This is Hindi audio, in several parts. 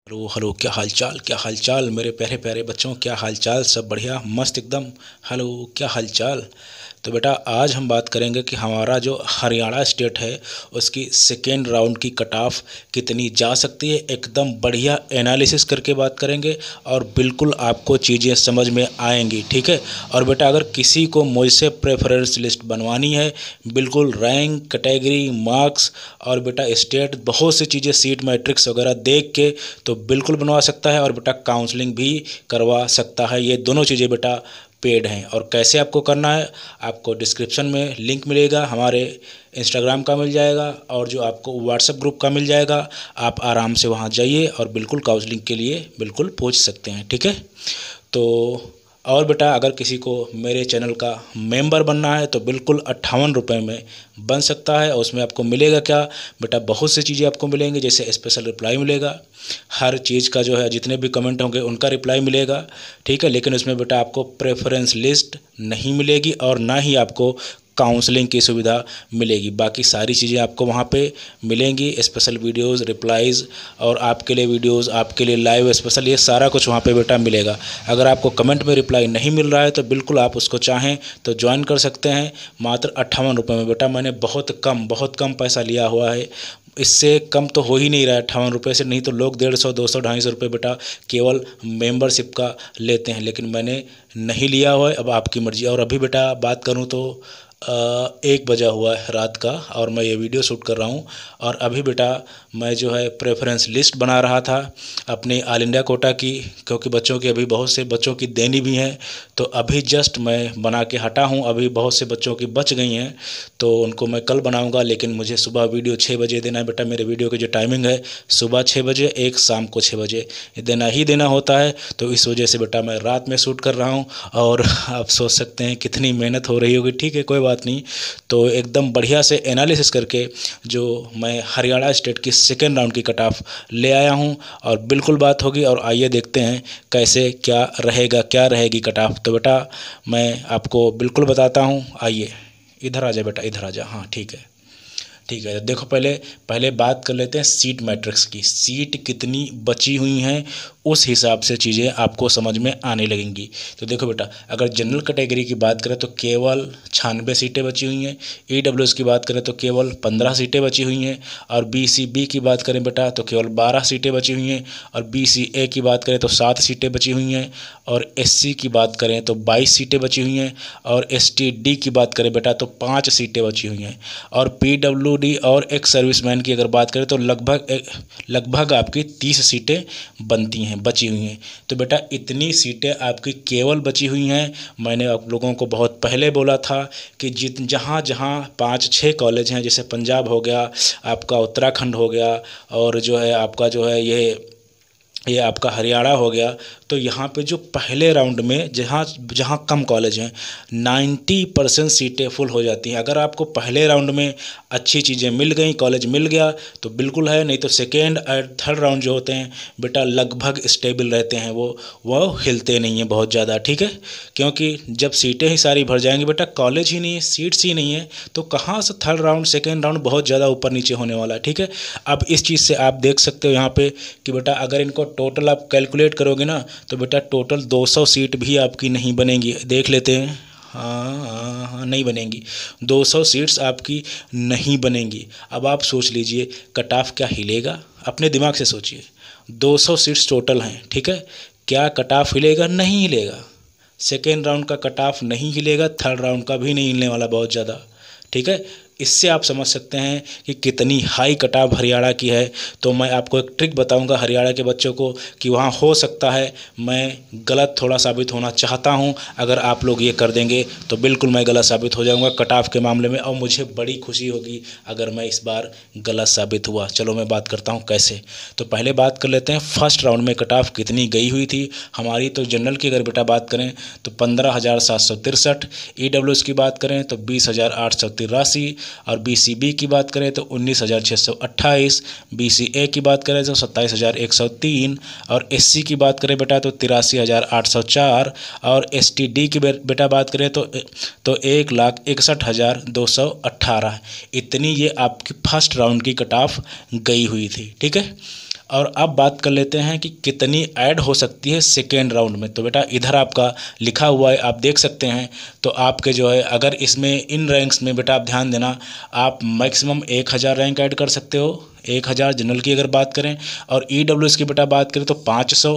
हेलो हेलो, क्या हाल चाल, क्या हाल चाल मेरे प्यारे प्यारे बच्चों, क्या हाल चाल। सब बढ़िया मस्त एकदम। हेलो, क्या हाल चाल। तो बेटा आज हम बात करेंगे कि हमारा जो हरियाणा स्टेट है उसकी सेकेंड राउंड की कट ऑफ कितनी जा सकती है। एकदम बढ़िया एनालिसिस करके बात करेंगे और बिल्कुल आपको चीज़ें समझ में आएंगी, ठीक है। और बेटा अगर किसी को मुझसे प्रेफरेंस लिस्ट बनवानी है, बिल्कुल रैंक, कैटेगरी, मार्क्स और बेटा स्टेट, बहुत सी चीज़ें, सीट मैट्रिक्स वगैरह देख के तो बिल्कुल बनवा सकता है। और बेटा काउंसलिंग भी करवा सकता है। ये दोनों चीज़ें बेटा पेड हैं। और कैसे आपको करना है, आपको डिस्क्रिप्शन में लिंक मिलेगा, हमारे इंस्टाग्राम का मिल जाएगा और जो आपको व्हाट्सएप ग्रुप का मिल जाएगा। आप आराम से वहाँ जाइए और बिल्कुल काउंसलिंग के लिए बिल्कुल पूछ सकते हैं, ठीक है। तो और बेटा अगर किसी को मेरे चैनल का मेंबर बनना है तो बिल्कुल 58 रुपये में बन सकता है। और उसमें आपको मिलेगा क्या बेटा, बहुत सी चीज़ें आपको मिलेंगी। जैसे स्पेशल रिप्लाई मिलेगा, हर चीज़ का जो है जितने भी कमेंट होंगे उनका रिप्लाई मिलेगा, ठीक है। लेकिन उसमें बेटा आपको प्रेफरेंस लिस्ट नहीं मिलेगी और ना ही आपको काउंसलिंग की सुविधा मिलेगी। बाकी सारी चीज़ें आपको वहाँ पे मिलेंगी, स्पेशल वीडियोस, रिप्लाईज़ और आपके लिए वीडियोस, आपके लिए लाइव स्पेशल, ये सारा कुछ वहाँ पे बेटा मिलेगा। अगर आपको कमेंट में रिप्लाई नहीं मिल रहा है तो बिल्कुल आप उसको चाहें तो ज्वाइन कर सकते हैं, मात्र 58 रुपये में। बेटा मैंने बहुत कम पैसा लिया हुआ है, इससे कम तो हो ही नहीं रहा है 58 रुपये से। नहीं तो लोग 150, 200, 250 रुपये बेटा केवल मेंबरशिप का लेते हैं, लेकिन मैंने नहीं लिया हुआ है। अब आपकी मर्ज़ी। और अभी बेटा बात करूँ तो 1 बजा हुआ है रात का और मैं ये वीडियो शूट कर रहा हूँ। और अभी बेटा मैं जो है प्रेफरेंस लिस्ट बना रहा था अपने ऑल इंडिया कोटा की, क्योंकि बच्चों की अभी बहुत से बच्चों की देनी भी है। तो अभी जस्ट मैं बना के हटा हूँ, अभी बहुत से बच्चों की बच गई हैं तो उनको मैं कल बनाऊँगा। लेकिन मुझे सुबह वीडियो 6 बजे देना है बेटा। मेरे वीडियो की जो टाइमिंग है सुबह 6 बजे, एक शाम को 6 बजे देना ही देना होता है। तो इस वजह से बेटा मैं रात में शूट कर रहा हूँ। और आप सोच सकते हैं कितनी मेहनत हो रही होगी, ठीक है, कोई बात नहीं। तो एकदम बढ़िया से एनालिसिस करके जो मैं हरियाणा स्टेट की सेकेंड राउंड की कट ऑफ ले आया हूँ और बिल्कुल बात होगी। और आइए देखते हैं कैसे क्या रहेगा, क्या रहेगी कट ऑफ। तो बेटा मैं आपको बिल्कुल बताता हूँ, आइए इधर आ जा बेटा, इधर आ जा। हाँ ठीक है, ठीक है। देखो पहले पहले बात कर लेते हैं सीट मैट्रिक्स की। सीट कितनी बची हुई हैं उस हिसाब से चीज़ें आपको समझ में आने लगेंगी। तो देखो बेटा अगर जनरल कैटेगरी की बात करें तो केवल 96 सीटें बची हुई हैं। EWS की बात करें तो केवल 15 सीटें बची हुई हैं। और BCB की बात करें बेटा तो केवल 12 सीटें बची हुई हैं। और BCA की बात करें तो 7 सीटें बची हुई हैं। और SC की बात करें तो 22 सीटें बची हुई हैं। और STD की बात करें बेटा तो 5 सीटें बची हुई हैं। और PWD और एक्स सर्विसमैन की अगर बात करें तो लगभग आपकी 30 सीटें बनती हैं, बची हुई हैं। तो बेटा इतनी सीटें आपकी केवल बची हुई हैं। मैंने आप लोगों को बहुत पहले बोला था कि जहाँ जहाँ 5-6 कॉलेज हैं, जैसे पंजाब हो गया, आपका उत्तराखंड हो गया, और जो है आपका जो है ये आपका हरियाणा हो गया। तो यहाँ पे जो पहले राउंड में जहाँ जहाँ कम कॉलेज हैं 90% सीटें फुल हो जाती हैं। अगर आपको पहले राउंड में अच्छी चीज़ें मिल गई, कॉलेज मिल गया तो बिल्कुल है, नहीं तो सेकेंड और थर्ड राउंड जो होते हैं बेटा लगभग स्टेबल रहते हैं, वो हिलते नहीं हैं बहुत ज़्यादा, ठीक है। क्योंकि जब सीटें ही सारी भर जाएंगी बेटा, कॉलेज ही नहीं है, सीट्स ही नहीं है, तो कहाँ से थर्ड राउंड सेकेंड राउंड बहुत ज़्यादा ऊपर नीचे होने वाला है, ठीक है। अब इस चीज़ से आप देख सकते हो यहाँ पे कि बेटा अगर इनको टोटल आप कैलकुलेट करोगे ना तो बेटा टोटल 200 सीट भी आपकी नहीं बनेंगी। देख लेते हैं, हाँ, नहीं बनेंगी। 200 सीट्स आपकी नहीं बनेंगी। अब आप सोच लीजिए कट ऑफ क्या हिलेगा, अपने दिमाग से सोचिए। 200 सीट्स टोटल हैं, ठीक है, क्या कट ऑफ हिलेगा? नहीं हिलेगा। सेकेंड राउंड का कट ऑफ नहीं हिलेगा, थर्ड राउंड का भी नहीं हिलने वाला बहुत ज़्यादा, ठीक है। इससे आप समझ सकते हैं कि कितनी हाई कट ऑफ हरियाणा की है। तो मैं आपको एक ट्रिक बताऊंगा हरियाणा के बच्चों को कि वहाँ हो सकता है मैं गलत थोड़ा साबित होना चाहता हूँ। अगर आप लोग ये कर देंगे तो बिल्कुल मैं गलत साबित हो जाऊँगा कट ऑफ के मामले में, और मुझे बड़ी खुशी होगी अगर मैं इस बार गलत साबित हुआ। चलो मैं बात करता हूँ कैसे। तो पहले बात कर लेते हैं फर्स्ट राउंड में कट ऑफ कितनी गई हुई थी हमारी। तो जनरल की अगर बेटा बात करें तो 15,763। EWS की बात करें तो 20,883। और BCB की बात करें तो 19,628। BCA की बात करें तो 27,103। और SC की बात करें बेटा तो 83,804। और STD की बेटा बात करें तो 1,61,218। इतनी ये आपकी फर्स्ट राउंड की कट ऑफ गई हुई थी, ठीक है। और अब बात कर लेते हैं कि कितनी ऐड हो सकती है सेकेंड राउंड में। तो बेटा इधर आपका लिखा हुआ है, आप देख सकते हैं। तो आपके जो है अगर इसमें इन रैंक्स में बेटा आप ध्यान देना, आप मैक्सिमम 1000 रैंक ऐड कर सकते हो। 1000 जनरल की अगर बात करें, और EWS की बेटा बात करें तो 500,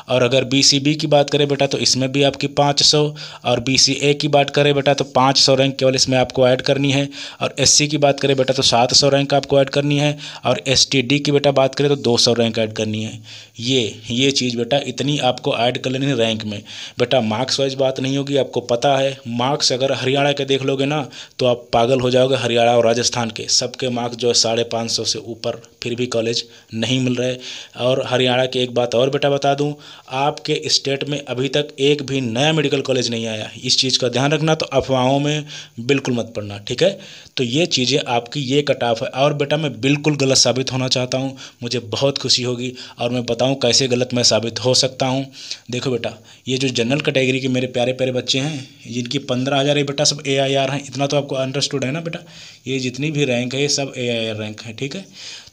और अगर BCB की बात करें बेटा तो इसमें भी आपकी 500, और BCA की बात करें बेटा तो 500 रैंक केवल इसमें आपको ऐड करनी है, और SC की बात करें बेटा तो 700 रैंक आपको ऐड करनी है, और STD की बेटा बात करें तो 200 रैंक ऐड करनी है। ये चीज़ बेटा इतनी आपको ऐड कर लेनी है रैंक में। बेटा मार्क्स वाइज बात नहीं होगी, आपको पता है मार्क्स अगर हरियाणा के देख लोगे ना तो आप पागल हो जाओगे। हरियाणा और राजस्थान के सबके मार्क्स जो है 550 से ऊपर, फिर भी कॉलेज नहीं मिल रहे। और हरियाणा की एक बात और बेटा बता दूं, आपके स्टेट में अभी तक एक भी नया मेडिकल कॉलेज नहीं आया। इस चीज़ का ध्यान रखना, तो अफवाहों में बिल्कुल मत पड़ना, ठीक है। तो ये चीज़ें आपकी ये कट ऑफ है। और बेटा मैं बिल्कुल गलत साबित होना चाहता हूँ, मुझे बहुत खुशी होगी और मैं बताऊँ कैसे गलत मैं साबित हो सकता हूँ। देखो बेटा, ये जो जनरल कैटेगरी के मेरे प्यारे प्यारे बच्चे हैं, जिनकी 15,000 है बेटा, सब AIR हैं। इतना तो आपको अंडरस्टूड है ना बेटा। ये जितनी भी रैंक है ये सब AIR रैंक है, ठीक है।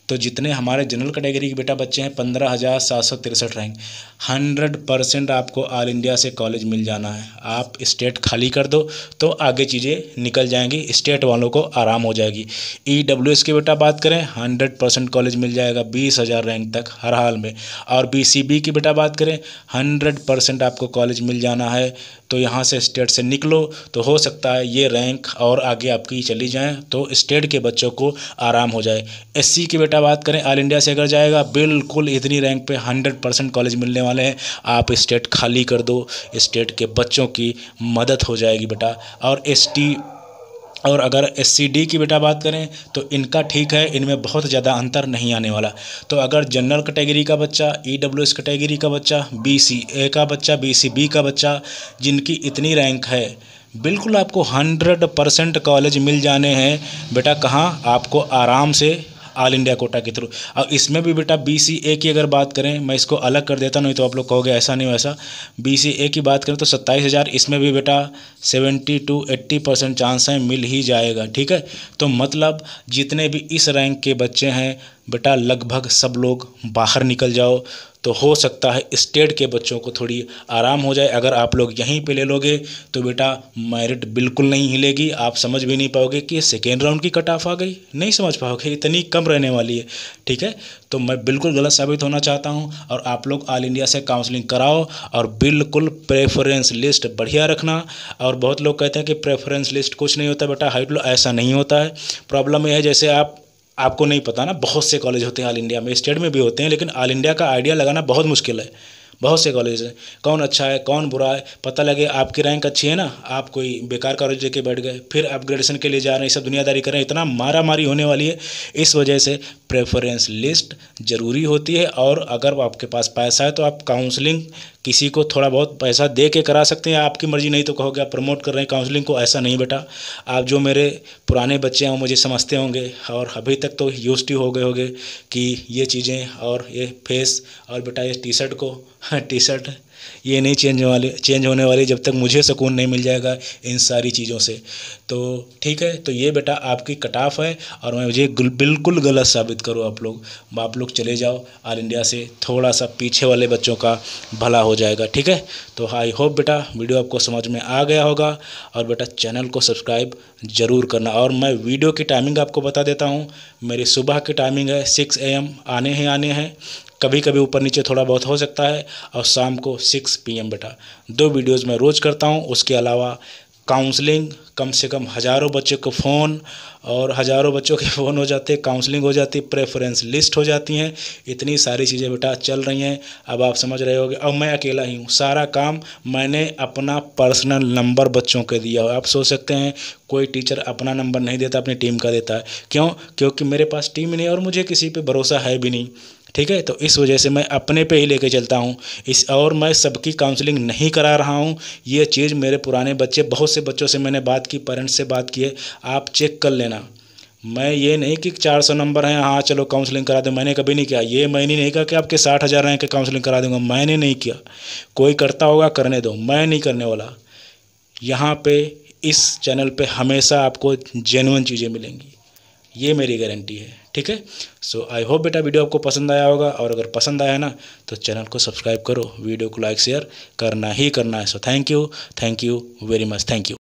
तो जितने हमारे जनरल कैटेगरी के बेटा बच्चे हैं 15,763 रैंक, 100% आपको ऑल इंडिया से कॉलेज मिल जाना है। आप स्टेट खाली कर दो तो आगे चीज़ें निकल जाएंगी, स्टेट वालों को आराम हो जाएगी। EWS की बेटा बात करें 100% कॉलेज मिल जाएगा 20,000 रैंक तक हर हाल में। और BCB की बेटा बात करें 100% आपको कॉलेज मिल जाना है। तो यहाँ से स्टेट से निकलो तो हो सकता है ये रैंक और आगे आपकी चली जाए, तो स्टेट के बच्चों को आराम हो जाए। SC की बेटा बात करें ऑल इंडिया से अगर जाएगा, बिल्कुल इतनी रैंक पे 100% कॉलेज मिलने वाले हैं। आप स्टेट खाली कर दो, स्टेट के बच्चों की मदद हो जाएगी बेटा। और ST और अगर SCD की बेटा बात करें तो इनका ठीक है, इनमें बहुत ज़्यादा अंतर नहीं आने वाला। तो अगर जनरल कैटेगरी का बच्चा, EWS कैटेगरी का बच्चा, BCA का बच्चा, BCB का बच्चा, जिनकी इतनी रैंक है, बिल्कुल आपको 100% कॉलेज मिल जाने हैं बेटा। कहाँ? आपको आराम से ऑल इंडिया कोटा के थ्रू। और इसमें भी बेटा BCA की अगर बात करें, मैं इसको अलग कर देता, नहीं तो आप लोग कहोगे ऐसा नहीं वैसा। BCA की बात करें तो 27,000, इसमें भी बेटा 70 to 80% चांस है मिल ही जाएगा, ठीक है। तो मतलब जितने भी इस रैंक के बच्चे हैं बेटा, लगभग सब लोग बाहर निकल जाओ, तो हो सकता है स्टेट के बच्चों को थोड़ी आराम हो जाए। अगर आप लोग यहीं पे ले लोगे तो बेटा मेरिट बिल्कुल नहीं हिलेगी, आप समझ भी नहीं पाओगे कि सेकेंड राउंड की कट ऑफ आ गई, नहीं समझ पाओगे, इतनी कम रहने वाली है, ठीक है। तो मैं बिल्कुल गलत साबित होना चाहता हूँ, और आप लोग ऑल इंडिया से काउंसलिंग कराओ, और बिल्कुल प्रेफरेंस लिस्ट बढ़िया रखना। और बहुत लोग कहते हैं कि प्रेफरेंस लिस्ट कुछ नहीं होता बेटा, हाइट लो, ऐसा नहीं होता है। प्रॉब्लम यह है, जैसे आपको नहीं पता ना, बहुत से कॉलेज होते हैं ऑल इंडिया में, स्टेट में भी होते हैं, लेकिन ऑल इंडिया का आइडिया लगाना बहुत मुश्किल है। बहुत से कॉलेज हैं, कौन अच्छा है कौन बुरा है पता लगे। आपकी रैंक अच्छी है ना, आप कोई बेकार कॉलेज लेके बैठ गए, फिर अपग्रेडेशन के लिए जा रहे हैं, सब दुनियादारी कर रहे हैं, इतना मारा मारी होने वाली है। इस वजह से प्रेफरेंस लिस्ट ज़रूरी होती है। और अगर आपके पास पैसा है तो आप काउंसलिंग किसी को थोड़ा बहुत पैसा दे के करा सकते हैं, आपकी मर्जी, नहीं तो कहोगे आप प्रमोट कर रहे हैं काउंसलिंग को, ऐसा नहीं बेटा। आप जो मेरे पुराने बच्चे हैं वो मुझे समझते होंगे, और अभी तक तो यूज्ड टू हो गए होंगे कि ये चीज़ें, और ये फेस, और बेटा ये टी-शर्ट को टी-शर्ट ये नहीं चेंज होने वाली जब तक मुझे सुकून नहीं मिल जाएगा इन सारी चीज़ों से। तो ठीक है, तो ये बेटा आपकी कट ऑफ है, और मैं मुझे बिल्कुल गलत साबित करो आप लोग चले जाओ ऑल इंडिया से, थोड़ा सा पीछे वाले बच्चों का भला हो जाएगा, ठीक है। तो आई होप बेटा वीडियो आपको समझ में आ गया होगा, और बेटा चैनल को सब्सक्राइब ज़रूर करना। और मैं वीडियो की टाइमिंग आपको बता देता हूँ, मेरी सुबह की टाइमिंग है 6 AM आने हैं, कभी कभी ऊपर नीचे थोड़ा बहुत हो सकता है, और शाम को 6 PM बेटा। 2 वीडियोज़ मैं रोज़ करता हूँ। उसके अलावा काउंसलिंग, कम से कम हज़ारों बच्चों को फ़ोन, और हज़ारों बच्चों के फ़ोन हो जाते हैं, काउंसलिंग हो जाती है, प्रेफरेंस लिस्ट हो जाती हैं, इतनी सारी चीज़ें बेटा चल रही हैं। अब आप समझ रहे होगे, और मैं अकेला ही हूँ, सारा काम मैंने अपना पर्सनल नंबर बच्चों के दिया है। आप सोच सकते हैं कोई टीचर अपना नंबर नहीं देता, अपनी टीम का देता है। क्यों? क्योंकि मेरे पास टीम ही नहीं, और मुझे किसी पे भरोसा है भी नहीं, ठीक है। तो इस वजह से मैं अपने पे ही लेके चलता हूँ, और मैं सबकी काउंसलिंग नहीं करा रहा हूँ। ये चीज़ मेरे पुराने बच्चे, बहुत से बच्चों से मैंने बात की, पेरेंट्स से बात की है, आप चेक कर लेना। मैं ये नहीं कि 400 नंबर हैं, हाँ चलो काउंसलिंग करा दो, मैंने कभी नहीं किया। ये मैंने नहीं कहा कि आपके 60,000 रैंक के काउंसलिंग करा दूंगा, मैंने नहीं किया। कोई करता होगा करने दो, मैं नहीं करने वाला। यहाँ पे इस चैनल पे हमेशा आपको जेन्युइन चीज़ें मिलेंगी, ये मेरी गारंटी है, ठीक है। सो आई होप बेटा वीडियो आपको पसंद आया होगा, और अगर पसंद आया ना तो चैनल को सब्सक्राइब करो, वीडियो को लाइक शेयर करना ही करना है। So thank you very much, thank you.